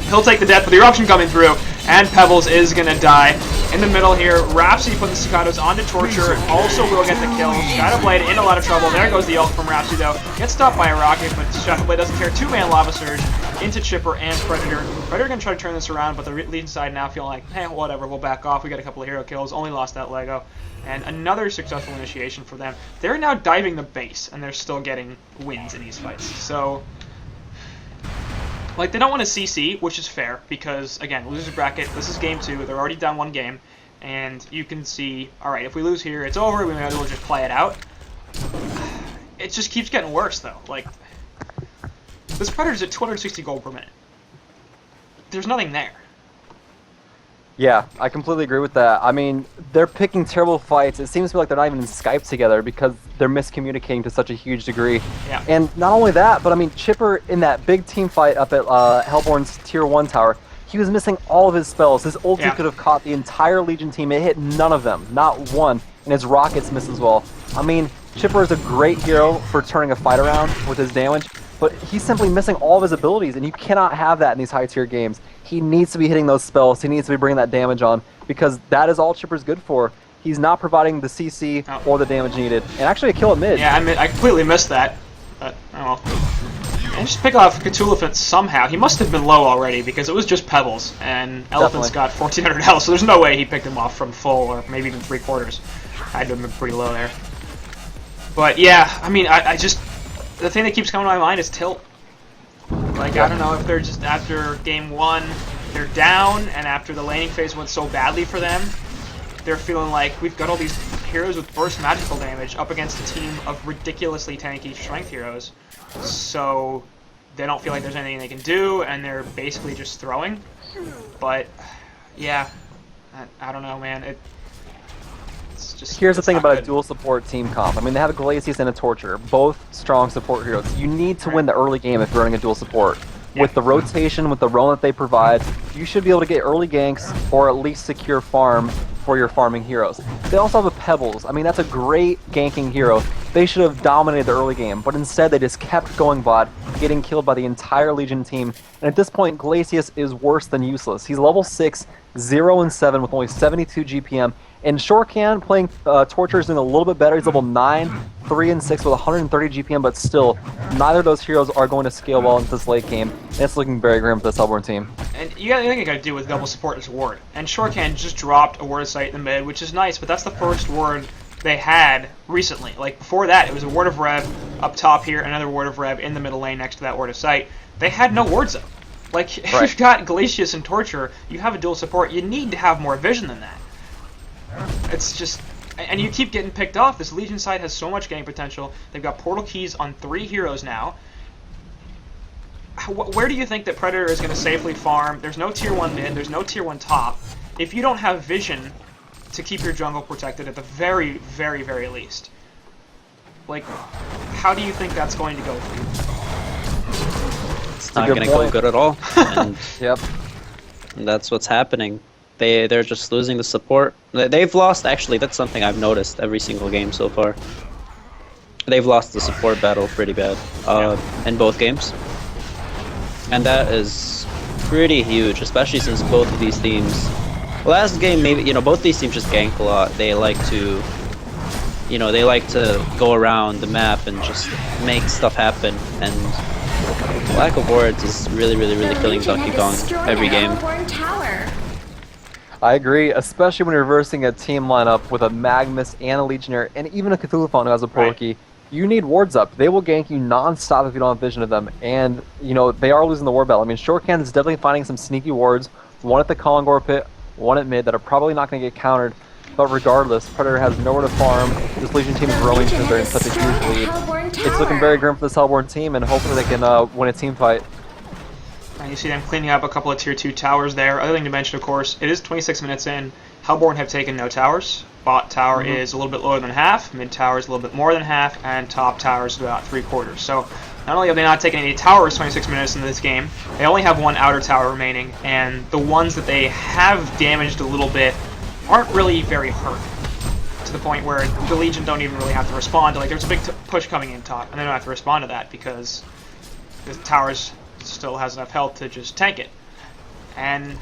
he'll take the death, but the eruption coming through, and Pebbles is going to die. In the middle here, Rhapsody put the Staccatos onto Torture, also will get the kill. Shadowblade in a lot of trouble. There goes the ult from Rhapsody, though. Gets stopped by a rocket, but Shadowblade doesn't care. 2-man Lava Surge into Chipper and Predator. Predator going to try to turn this around, but the Legion side now feeling like, hey, whatever, we'll back off. We got a couple of hero kills, only lost that Lego. And another successful initiation for them. They're now diving the base, and they're still getting wins in these fights. So, like, they don't want to CC, which is fair, because, again, loser's bracket, this is game 2, they're already down 1 game, and you can see, alright, if we lose here, it's over, we may as well just play it out. It just keeps getting worse, though. Like, this Predator's at 260 gold per minute. There's nothing there. Yeah, I completely agree with that. I mean, they're picking terrible fights. It seems to me like they're not even in Skype together because they're miscommunicating to such a huge degree. Yeah. And not only that, but I mean, Chipper in that big team fight up at Hellborn's Tier 1 tower, he was missing all of his spells. His ulti could have caught the entire Legion team. It hit none of them, not one. And his rockets missed as well. I mean, Chipper is a great hero for turning a fight around with his damage, but he's simply missing all of his abilities, and you cannot have that in these high-tier games. He needs to be hitting those spells. He needs to be bringing that damage on, because that is all Chipper's good for. He's not providing the CC or the damage needed. And actually a kill at mid. Yeah, I completely missed that. But, oh well. And just pick off Cthulhu somehow. He must have been low already, because it was just Pebbles, and Elephant's got 1400 health, so there's no way he picked him off from full, or maybe even 3/4. I'd have been pretty low there. But yeah, I mean, I just... The thing that keeps coming to my mind is tilt. Like, I don't know if they're just, after game 1, they're down, and after the laning phase went so badly for them, they're feeling like, we've got all these heroes with burst magical damage up against a team of ridiculously tanky strength heroes, so they don't feel like there's anything they can do, and they're basically just throwing. But, yeah, I don't know, man. Here's the thing about a dual support team comp. I mean, they have a Glacius and a Torture, both strong support heroes. You need to win the early game if you're running a dual support. With the rotation, with the roam that they provide, you should be able to get early ganks or at least secure farm for your farming heroes. They also have a Pebbles. I mean, that's a great ganking hero. They should have dominated the early game, but instead they just kept going bot, getting killed by the entire Legion team. And at this point, Glacius is worse than useless. He's level 6, 0 and 7 with only 72 GPM. And Shortcan playing Torture is doing a little bit better. He's level 9, 3 and 6 with 130 GPM, but still, neither of those heroes are going to scale well into this late game. And it's looking very grim for this Hellborn team. And you got to do with double support is ward. And Shortcan just dropped a word sight in the mid, which is nice, but that's the first word they had recently. Like, before that, it was a word of Rev up top here, another word of Rev in the middle lane next to that word of sight. They had no wards up. Like, if you've got Glacius and Torture, you have a dual support, you need to have more vision than that. It's just, And you keep getting picked off. This Legion side has so much game potential. They've got portal keys on 3 heroes now. Where do you think that Predator is going to safely farm? There's no tier 1 mid, there's no tier 1 top. If you don't have vision to keep your jungle protected at the very, very, very least, like, how do you think that's going to go for you? It's not going to go good at all. And Yep. that's what's happening. They're just losing the support. They've lost, actually, that's something I've noticed every single game so far. They've lost the support battle pretty bad in both games. And that is pretty huge, especially since both of these teams... Last game, maybe, you know, both these teams just gank a lot. They like to, you know, they like to go around the map and just make stuff happen. And lack of wards is really, really, really killing Donkekong every game. I agree, especially when you're reversing a team lineup with a Magnus and a Legionnaire, and even a Cthulhuphon who has a portal key. You need wards up. They will gank you non-stop if you don't have vision of them, and, you know, they are losing the ward battle. I mean, Shortcan is definitely finding some sneaky wards, one at the Kongor pit, one at mid, that are probably not going to get countered, but regardless, Predator has nowhere to farm. This Legion team is roaming because they're in such a huge lead. It's looking very grim for this Hellborn team, and hopefully they can win a team fight. And you see them cleaning up a couple of tier 2 towers there. Other thing to mention, of course, it is 26 minutes in. Hellborn have taken no towers. Bot tower is a little bit lower than half, mid tower is a little bit more than half, and top tower is about 3/4. So not only have they not taken any towers 26 minutes into this game, they only have 1 outer tower remaining, and the ones that they have damaged a little bit aren't really very hurt, to the point where the Legion don't even really have to respond to, like, there's a big push coming in top, and they don't have to respond to that because the towers still has enough health to just tank it. And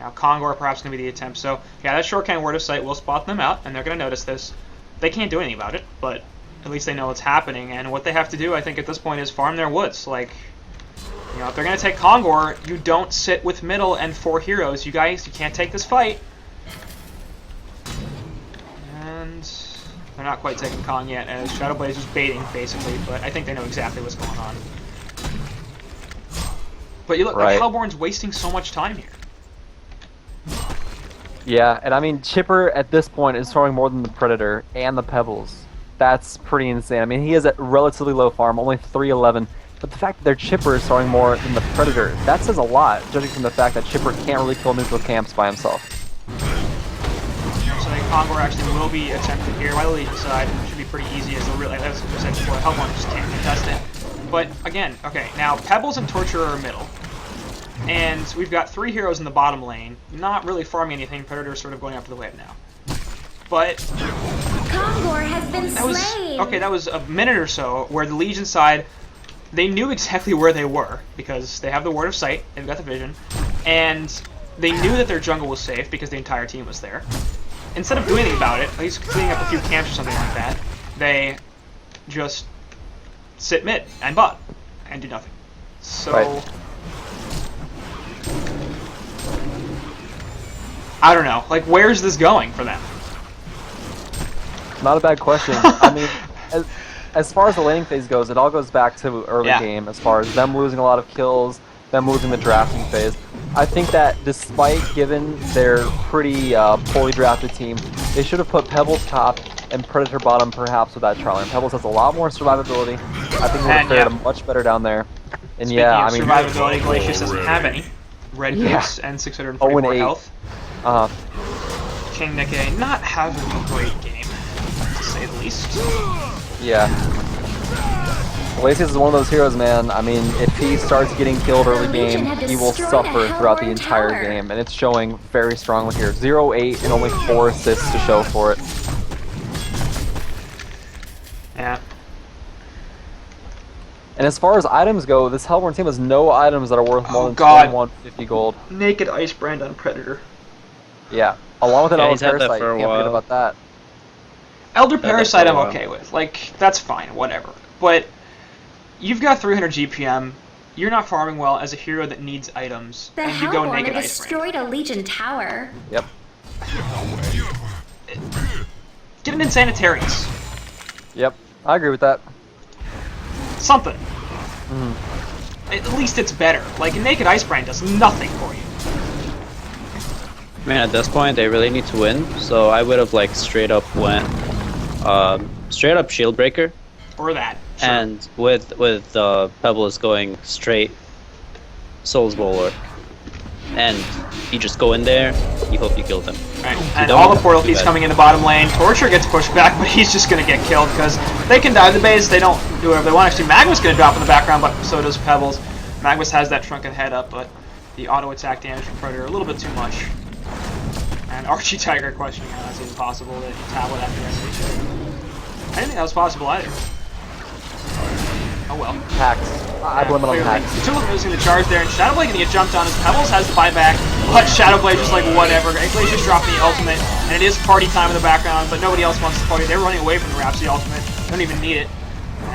now Kongor perhaps going to be the attempt. So yeah, that Shortcan word of sight will spot them out, and they're going to notice this. They can't do anything about it, but at least they know what's happening. And what they have to do, I think, at this point is farm their woods. Like, you know, if they're going to take Kongor, you don't sit with middle and 4 heroes. You guys, you can't take this fight. And they're not quite taking Kong yet, as Shadowblaze is baiting, basically, but I think they know exactly what's going on. But you look, like, Hellborn's wasting so much time here. Yeah, and I mean, Chipper at this point is throwing more than the Predator and the Pebbles. That's pretty insane. I mean, he is at relatively low farm, only 311, but the fact that their Chipper is throwing more than the Predator, that says a lot, judging from the fact that Chipper can't really kill neutral camps by himself. So I think Kongor actually will be attempted here by the Legion side. It should be pretty easy, as really, as I said before, Hellborn just can't contest it. But again, okay, now Pebbles and Torturer are middle. And we've got 3 heroes in the bottom lane, not really farming anything. Predator's sort of going after the wave now. But Kongor has been slain. Okay, that was a minute or so where the Legion side, they knew exactly where they were because they have the word of sight, they've got the vision, and they knew that their jungle was safe because the entire team was there. Instead of doing anything about it, at least cleaning up a few camps or something like that, they just sit mid and bot and do nothing. So I don't know. Like, where's this going for them? Not a bad question. I mean, as far as the laning phase goes, it all goes back to early game, as far as them losing a lot of kills, them losing the drafting phase. I think that despite given their pretty poorly drafted team, they should have put Pebbles top and Predator bottom perhaps with that trial. And Pebbles has a lot more survivability. I think he would have fared much better down there. And speaking of survivability, Glacius doesn't have any. Red boots and 644 health. King DNKE not having a great game, to say the least. Yeah. Glacius is one of those heroes, man. I mean, if he starts getting killed early game, he will suffer throughout the entire game, and it's showing very strongly here. 0-8 and only 4 assists to show for it. Yeah. And as far as items go, this Hellborn team has no items that are worth more than 2150 gold. Naked Ice Brand on Predator. Yeah, along with an Elder Parasite, you can't forget about that. Elder Parasite I'm okay with. Like, that's fine, whatever. But you've got 300 GPM, you're not farming well as a hero that needs items, and you go Naked Ice Brand. Destroyed a Legion tower. Yep. Get an Insanitarius. Yep, I agree with that. Something. At least it's better. Like, Naked Ice Brand does nothing for you. Man, at this point, they really need to win. So I would have like straight up went, straight up shield breaker. Or that. Sure. And with Pebbles going straight Soul's Bulwark. And you just go in there, you hope you kill them. Right. And all the portal keys coming in the bottom lane. Torture gets pushed back, but he's just going to get killed because they can dive the base. They don't do whatever they want. Actually, Magma's going to drop in the background, but so does Pebbles. Magmas has that shrunken head up, but the auto attack damage from Predator a little bit too much. And Archie Tiger questioning how that's even possible that tablet after SH. I didn't think that was possible either. Oh well. Hacks. I blame it on hacks. TwFu is going to charge there, and Shadowblade going to get jumped on as Pebbles has the buyback, but Shadowblade just like whatever. Glacier just dropping the ultimate, and it is party time in the background, but nobody else wants to party. They're running away from the Rhapsody ultimate. Don't even need it.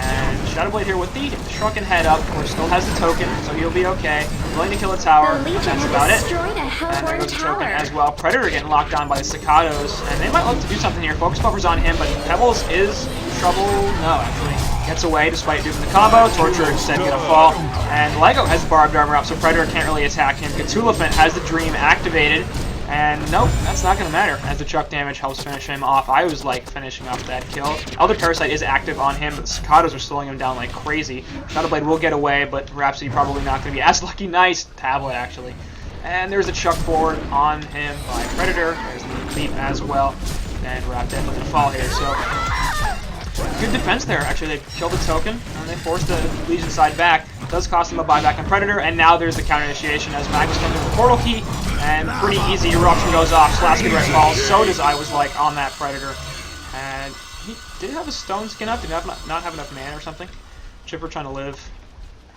And Shadowblade here with the shrunken head up, of course, still has the token, so he'll be okay. Willing to kill a tower, and that's about it. And there goes the token as well. Predator getting locked on by the Staccatos, and they might look to do something here. Focus buffer's on him, but Pebbles is in trouble. No, actually. Gets away despite doing the combo. Torture instead gonna fall. And Lego has the barbed armor up, so Predator can't really attack him. Cthulhuphant has the dream activated. And nope, that's not gonna matter, as the chuck damage helps finish him off. I was like finishing off that kill. Elder Parasite is active on him, but the Staccatos are slowing him down like crazy. Shadowblade will get away, but Rhapsody probably not gonna be as lucky. Nice tablet actually. And there's a chuck forward on him by Predator. There's the leap as well. And Rap definitely gonna fall here, so good defense there. Actually, they killed the token, and they forced the Legion side back. It does cost them a buyback on Predator, and now there's the counter initiation as Magnus comes in with the portal key, and pretty easy. Eruption goes off, Slasky Red falls, so does I was like on that Predator. And he did have a stone skin up, did not have enough mana or something. Chipper trying to live,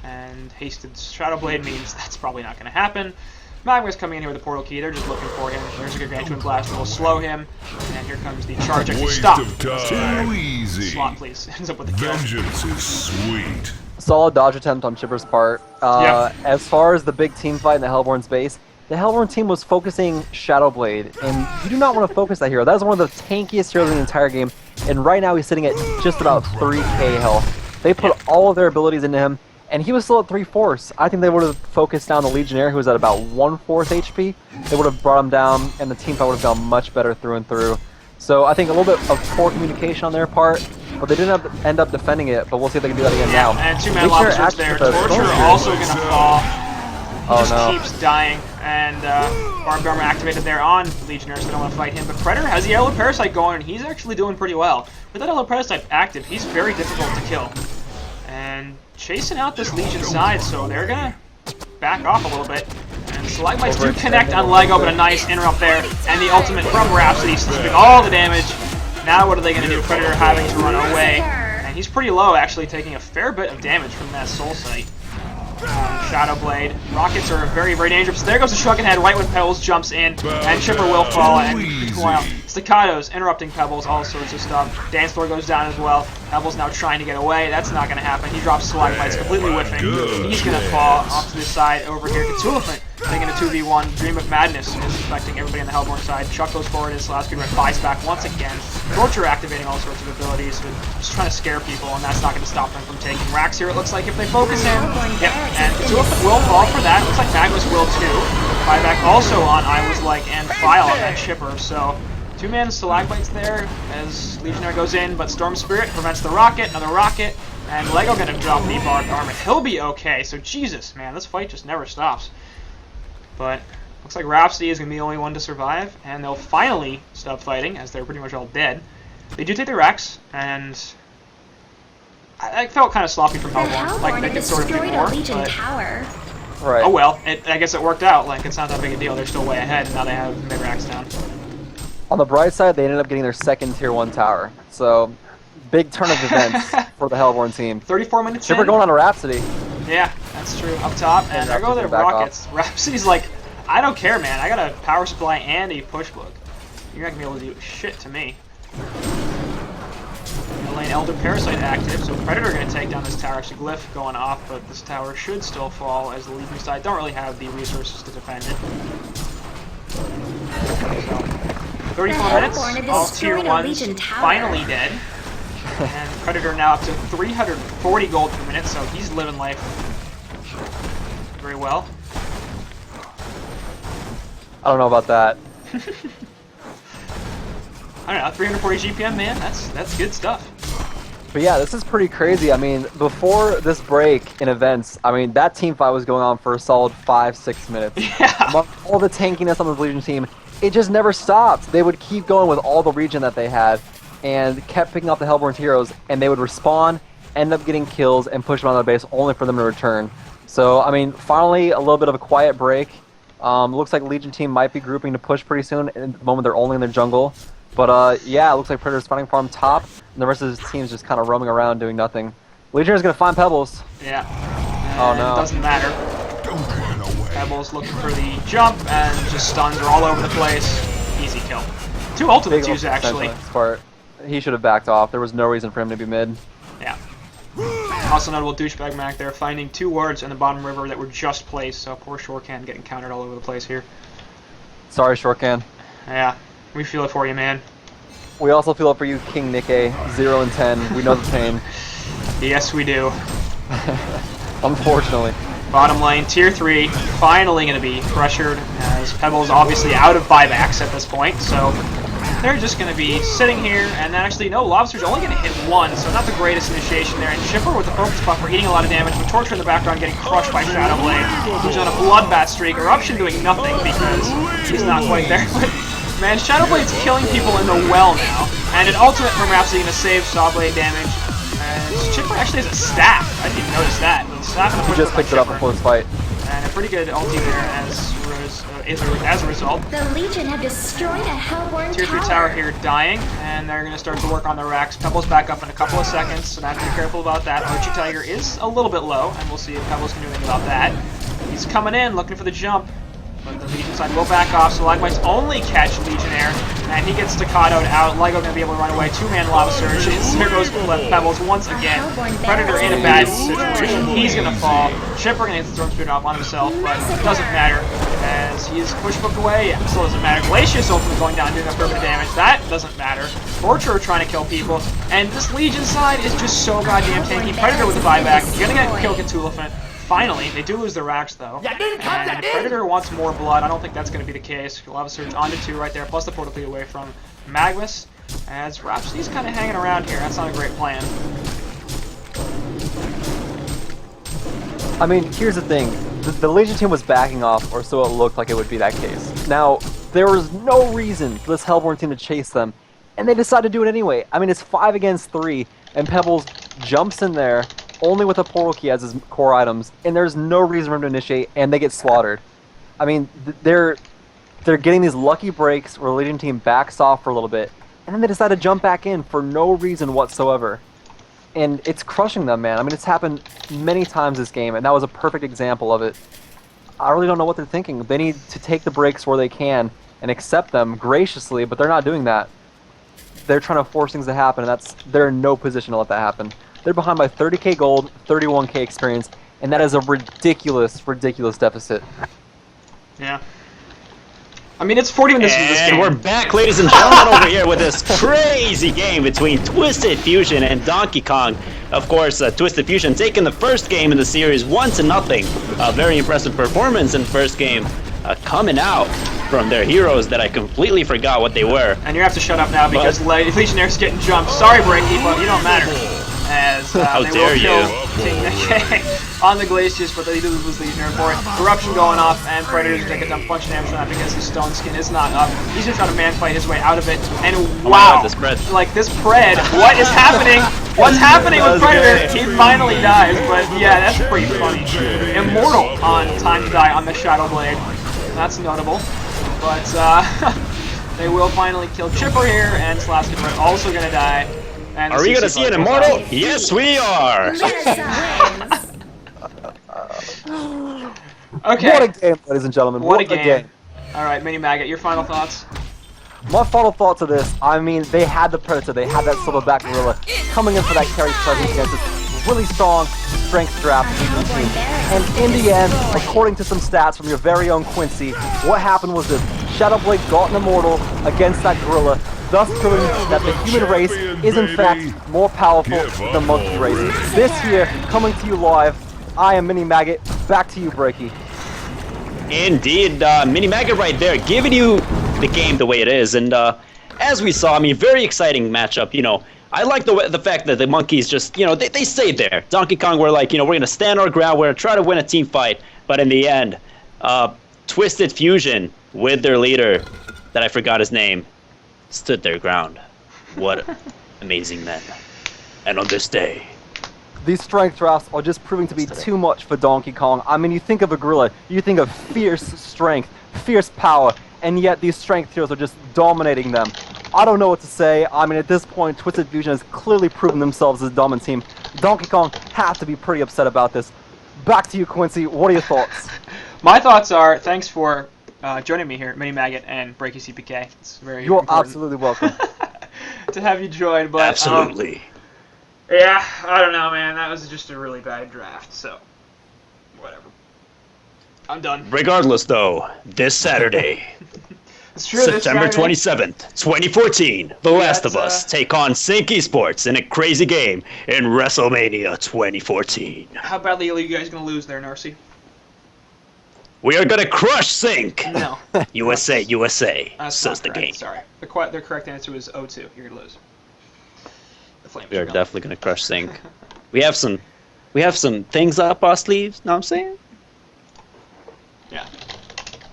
and hasted Shadowblade means that's probably not going to happen. Magma's coming in here with the portal key. They're just looking for him. There's a good Grand Twin Blast that will slow him. And here comes the charge. Actually, stop. Too easy. Slot, please. Ends up with the kill. Vengeance is sweet. Solid dodge attempt on Chipper's part. As far as the big team fight in the Hellborn's base, the Hellborn team was focusing Shadowblade, and you do not want to focus that hero. That is one of the tankiest heroes in the entire game, and right now he's sitting at just about 3k health. They put all of their abilities into him, and he was still at 3/4. I think they would have focused down the Legionnaire, who was at about 1/4 HP. They would have brought him down, and the team fight would have gone much better through and through. So I think a little bit of poor communication on their part, but they didn't end up defending it, but we'll see if they can do that again now. And two-man lobsters there. Torture also going to fall. He just keeps dying, and Barbed Armor activated there on Legionnaire, so they don't want to fight him. But Predator has the Yellow Parasite going, and he's actually doing pretty well. With that Yellow Parasite active, he's very difficult to kill. And chasing out this Legion side, so they're gonna back off a little bit. And Stalagmites do connect on Lego, but a nice interrupt there. And the ultimate from Rhapsody, stripping all the damage. Now what are they gonna do? Predator having to run away. And he's pretty low, actually, taking a fair bit of damage from that Soul Sight. Shadowblade. Rockets are very, very dangerous. There goes the Shrunken Head right when Pebbles jumps in, and Chipper will fall, and Staccatos interrupting Pebbles, all sorts of stuff. Dance Floor goes down as well. Pebbles now trying to get away. That's not going to happen. He drops Stalagmites, completely whiffing. He's going to fall off to the side over here. Cthulhuphant taking a 2v1. Dream of Madness is affecting everybody on the Hellborn side. Chuck goes forward, and Slasky Red buys back once again. Torture activating all sorts of abilities, and just trying to scare people, and that's not going to stop them from taking racks here. It looks like if they focus him, yep, and Cthulhuphant will fall for that. Looks like Magnus will too. Buyback also on I Was Like and File on that Chipper, so two-man Stalagmites there as Legionnaire goes in, but Storm Spirit prevents the rocket, another rocket, and Lego gonna drop the Barbed Armor. He'll be okay, so Jesus, man, this fight just never stops. But looks like Rhapsody is gonna be the only one to survive, and they'll finally stop fighting as they're pretty much all dead. They do take their Rex, and I felt kind of sloppy from Hellborn, like they could sort of do more, but right. Oh well, I guess it worked out. Like, it's not that big a deal. They're still way ahead, and now they have mid-racks down. On the bright side, they ended up getting their second Tier 1 tower. So, big turn of events for the Hellborn team. 34 minutes Chipper in. going on a Rhapsody. Yeah, that's true. Up top, and there go their rockets. Rhapsody's like, I don't care, man. I got a power supply and a push book. You're not going to be able to do shit to me. Lane Elder Parasite active, so Predator going to take down this tower. Actually, Glyph going off, but this tower should still fall as the Legion side don't really have the resources to defend it. So, 34 minutes, all Tier 1s finally dead. And Predator now up to 340 gold per minute, so he's living life very well. I don't know about that. I don't know, 340 GPM, man. That's good stuff. But yeah, this is pretty crazy. I mean, before this break in events, I mean, that team fight was going on for a solid 5-6 minutes. Yeah. Among all the tankiness on the Legion team, it just never stopped. They would keep going with all the region that they had and kept picking up the Hellborn heroes, and they would respawn, end up getting kills, and push them on their base only for them to return. So, I mean, finally, a little bit of a quiet break. Looks like Legion team might be grouping to push pretty soon. At the moment, they're only in their jungle. But yeah, it looks like Predator's fighting farm top, and the rest of his team's just kind of roaming around doing nothing. Legionnaires gonna find Pebbles. Yeah. Oh And no. Doesn't matter. Pebbles looking for the jump and just stuns are all over the place. Easy kill. 2 ultimates used actually. Part. He should have backed off. There was no reason for him to be mid. Yeah. Also notable douchebag Mac there, finding 2 wards in the bottom river that were just placed, so poor Shorecan getting countered all over the place here. Sorry, Shorecan. Yeah. We feel it for you, man. We also feel it for you, King Nikke, 0 and 10. We know the pain. Yes, we do. Unfortunately. Bottom lane, tier 3, finally going to be pressured, as Pebbles obviously out of buybacks at this point, so they're just going to be sitting here, and then actually, no, Lobster's only going to hit 1, so not the greatest initiation there, and Chipper with the focus buffer eating a lot of damage, but Torture in the background getting crushed by Shadowblade, who's on a bloodbath streak. Eruption doing nothing because he's not quite there, but man, Shadowblade's killing people in the well now, and an ultimate from Rhapsody going to save Sawblade damage. And Chipper actually has a staff. I didn't even notice that. The staff He just picked it up before this fight. And a pretty good ulti there as a result. The Legion have destroyed a Hellborn Tier 3 tower here dying, and they're going to start to work on the racks. Pebbles back up in a couple of seconds, so now have to be careful about that. Archie Tiger is a little bit low, and we'll see if Pebbles can do anything about that. He's coming in, looking for the jump. But the Legion side will back off, so Lightweights only catch Legionnaire, and he gets staccatoed out. Lego gonna be able to run away. 2-man Lava Surge. There goes Pebbles once again. Predator in a bad situation. He's gonna fall. Chipper gonna get the Storm Spirit off on himself, but it doesn't matter as he's push booked away. Yeah, still doesn't matter. Glacius ultimately going down, doing a fair bit of damage. That doesn't matter. Torture trying to kill people, and this Legion side is just so goddamn tanky. Predator with the buyback. Gonna get killed Cthulhuphant. Finally, they do lose their racks though, and Predator wants more blood. I don't think that's going to be the case. Lava Surge onto 2 right there, plus the portal fleet away from Magnus, as Rhapsody's kind of hanging around here. That's not a great plan. I mean, here's the thing. The Legion team was backing off, or so it looked like it would be that case. Now, there was no reason for this Hellborn team to chase them, and they decided to do it anyway. I mean, it's 5 against 3, and Pebbles jumps in there, only with a portal key as his core items, and there's no reason for him to initiate, and they get slaughtered. I mean, they're getting these lucky breaks where the Legion team backs off for a little bit, and then they decide to jump back in for no reason whatsoever. And it's crushing them, man. I mean, it's happened many times this game, and that was a perfect example of it. I really don't know what they're thinking. They need to take the breaks where they can and accept them graciously, but they're not doing that. They're trying to force things to happen, and they're in no position to let that happen. They're behind by 30k gold, 31k experience, and that is a ridiculous, ridiculous deficit. Yeah. I mean, it's 40 minutes into this game. And we're back, ladies and gentlemen, over here with this crazy game between Twisted Fusion and Donkey Kong. Of course, Twisted Fusion taking the first game in the series 1-0. A very impressive performance in the first game, coming out from their heroes that I completely forgot what they were. And you have to shut up now because Legionnaire's getting jumped. Sorry, Breaky, but you don't matter. As they will kill King Nikke on the Glacius, but they do lose Legionnaire for it. Eruption going off, and Predator's gonna get some punch damage from that because his stone skin is not up. He's gonna try to man fight his way out of it, and wow, this Pred. Like this Pred, what is happening? What's happening with Predator? He finally dies, but yeah, that's pretty funny. Immortal on time to die on the Shadowblade. That's notable, but they will finally kill Chipper here, and Slaskin Pred also gonna die. And are we going to see an immortal? Yes, we are! Okay. What a game, ladies and gentlemen. What a game. Alright, Mini Maggot, your final thoughts? My final thoughts of this, I mean, they had the Predator, they had that Silverback Gorilla coming in for that carry presence against this really strong strength draft Legion team. And in the end, according to some stats from your very own Quincy, what happened was this. Shadowblade got an immortal against that Gorilla, thus proving that the human race is in fact more powerful than the monkey race. This year, coming to you live, I am Mini Maggot. Back to you, Breaky. Indeed, Mini Maggot right there, giving you the game the way it is. And as we saw, I mean, very exciting matchup. You know, I like the fact that the monkeys just, you know, they stayed there. Donkey Kong were like, you know, we're gonna stand our ground. We're gonna try to win a team fight. But in the end, Twisted Fusion with their leader, that I forgot his name, stood their ground. What amazing men. And on this day, these strength drafts are just proving to be too much for Donkey Kong. I mean, you think of a gorilla, you think of fierce strength, fierce power, and yet these strength heroes are just dominating them. I don't know what to say. I mean, at this point, Twisted Fusion has clearly proven themselves as a dominant team. Donkey Kong have to be pretty upset about this. Back to you, Quincy. What are your thoughts? My thoughts are, thanks for joining me here, Mini Maggot and Breaky CPK. It's very You're important absolutely welcome. to have you join. But absolutely. Yeah, I don't know, man. That was just a really bad draft, so whatever. I'm done. Regardless, though, this Saturday, It's true, September this Saturday. 27th, 2014, The Last of Us That's, take on Sync Esports in a crazy game in WrestleMania 2014. How badly are you guys going to lose there, Narcy? We are gonna crush Sync! No. USA, USA, That's says not the correct. game. Sorry. The correct answer is 0-2. You're going to lose. The Flames We are are gone. definitely gonna crush Sync. We have some things up our sleeves, know what I'm saying? Yeah.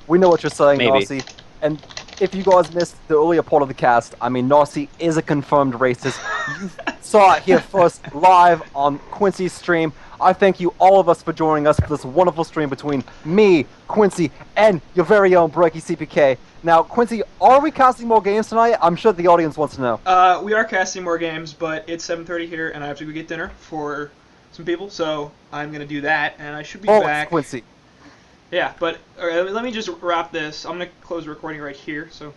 We know what you're saying, Maybe. Narcy. And if you guys missed the earlier part of the cast, I mean, Narcy is a confirmed racist. You saw it here first live on Quincy's stream. I thank you, all of us, for joining us for this wonderful stream between me, Quincy, and your very own Breaky CPK. Now, Quincy, are we casting more games tonight? I'm sure the audience wants to know. We are casting more games, but it's 7:30 here, and I have to go get dinner for some people, so I'm going to do that, and I should be back. Quincy. Yeah, but let me just wrap this. I'm going to close the recording right here, so